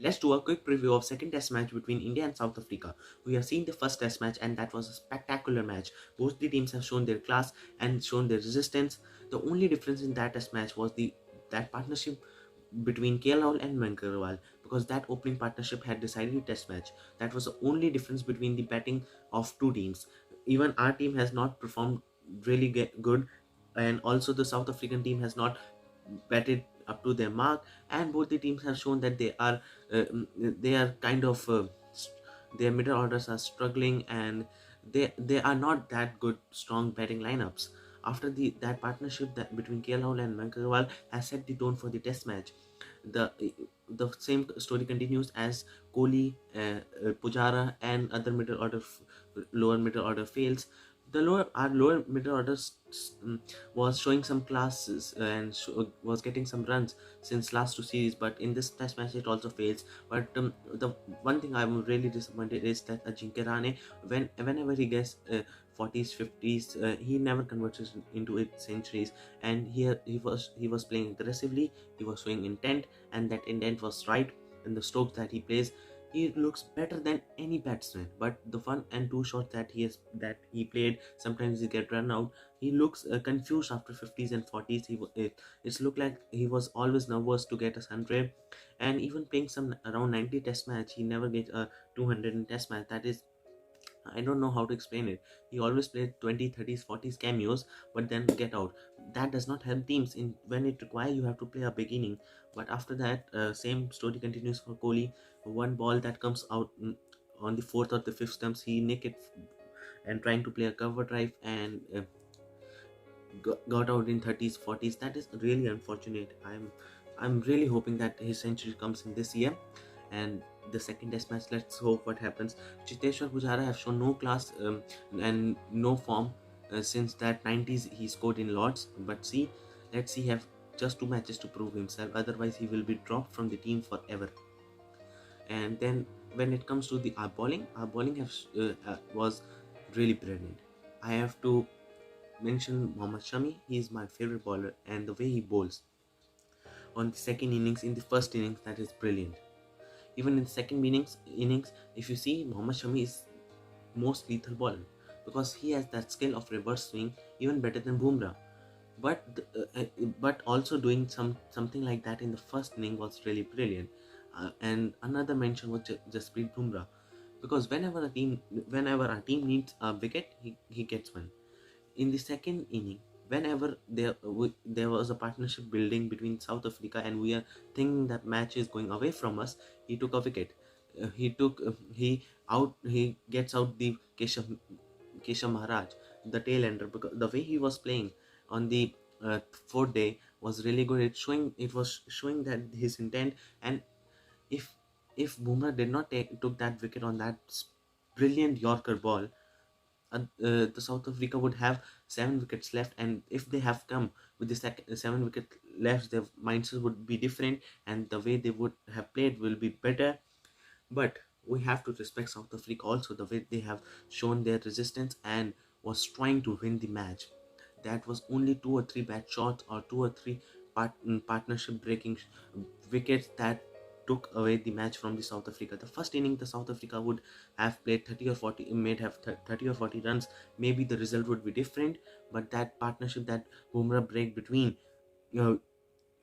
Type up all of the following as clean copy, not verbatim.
Let's do a quick preview of second test match between India and South Africa. We have seen the first test match and that was a spectacular match. Both the teams have shown their class and shown their resistance. The only difference in that test match was that partnership between KL and Mankarwal, because that opening partnership had decided the test match. That was the only difference between the batting of two teams. Even our team has not performed really good, and also the South African team has not batted up to their mark, and both the teams have shown that they are kind of their middle orders are struggling, and they are not that good strong batting lineups. After that partnership that between KL and Mankarwal has set the tone for the test match. The same story continues as Kohli, Pujara, and other lower middle order fails. Our lower middle order was showing some classes and was getting some runs since last two series, but in this test match it also fails. But the one thing I'm really disappointed is that Ajinkya Rane, whenever he gets 40s 50s, he never converts it into it centuries, and here he was playing aggressively, he was showing intent, and that intent was right. In the strokes that he plays, he looks better than any batsman. But the one and two shots that he played, sometimes he get run out. He looks confused after 50s and 40s. It's looked like he was always nervous to get a 100, and even playing some around 90 test match, he never get a 200 in test match. That is, I don't know how to explain it. He always played 20, 30s, 40s cameos, but then get out. That does not help teams. In when it requires, you have to play a beginning. But after that, same story continues for Kohli. One ball that comes out on the fourth or the fifth stumps, he nick it and trying to play a cover drive, and got out in 30s, 40s. That is really unfortunate. I'm really hoping that his century comes in this year. And the second test match, let's hope what happens. Chiteshwar Pujara have shown no class and no form since that 90s he scored in Lords. But let's see, have just two matches to prove himself. Otherwise, he will be dropped from the team forever. And then when it comes to our bowling was really brilliant. I have to mention Mohammad Shami. He is my favorite bowler, and the way he bowls on the second innings, in the first innings, that is brilliant. Even in the second innings, if you see, Mohammad Shami is most lethal bowler because he has that skill of reverse swing even better than Bumrah. But also doing something like that in the first inning was really brilliant. And another mention was Jasprit Bumrah, because whenever our team needs a wicket, he gets one. In the second inning, whenever there was a partnership building between South Africa and we are thinking that match is going away from us, he took a wicket. He gets out the Keshav Maharaj, the tail ender, because the way he was playing on the fourth day was really good. It was showing that his intent. And if Bumrah did not took that wicket on that brilliant Yorker ball, the South Africa would have 7 wickets left, and if they have come with the 7 wicket left, their mindset would be different, and the way they would have played will be better. But we have to respect South Africa also, the way they have shown their resistance and was trying to win the match. That was only 2 or 3 bad shots or 2 or 3 partnership breaking wickets that took away the match from the South Africa. The first inning, the South Africa would have played 30 or 40, made have 30 or 40 runs. Maybe the result would be different, but that partnership, that Bumrah break between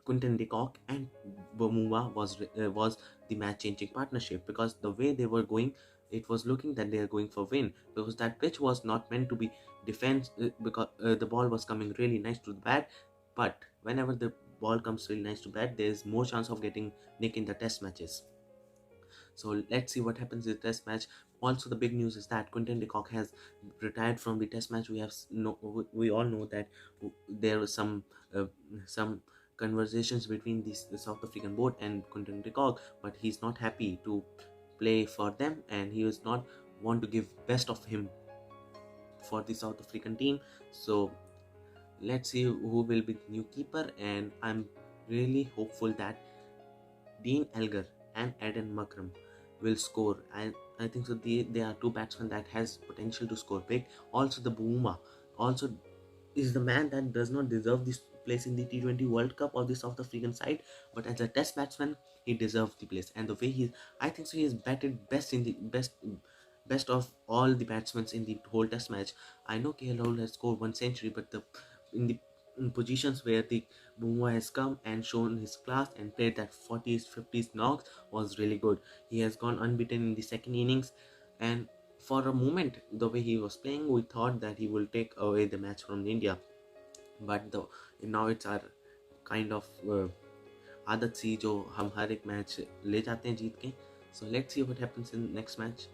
Quinton de Kock and Bamuma was the match-changing partnership, because the way they were going, it was looking that they are going for win, because that pitch was not meant to be defense, because the ball was coming really nice to the bat. But whenever the ball comes really nice to bat, there is more chance of getting nick in the test matches. So let's see what happens in the test match. Also, the big news is that Quinton de Kock has retired from the test match. We all know that there was some conversations between the South African board and Quinton de Kock, but he's not happy to play for them, and he does not want to give best of him for the South African team. So let's see who will be the new keeper, and I'm really hopeful that Dean Elgar and Eden Makram will score. And I think so. There are two batsmen that has potential to score big. Also, the Buma also is the man that does not deserve this place in the T20 World Cup or the South African side, but as a Test batsman, he deserves the place. And the way I think so, he is batted best in the best of all the batsmen in the whole Test match. I know KL Rahul has scored one century, but the in the in positions where the Bumrah has come and shown his class and played that 40s 50s knocks was really good. He has gone unbeaten in the second innings, and for a moment the way he was playing we thought that he will take away the match from India, but the now it's our kind of आदत सी जो हम हर एक match ले जाते हैं जीत के. So let's see what happens in next match.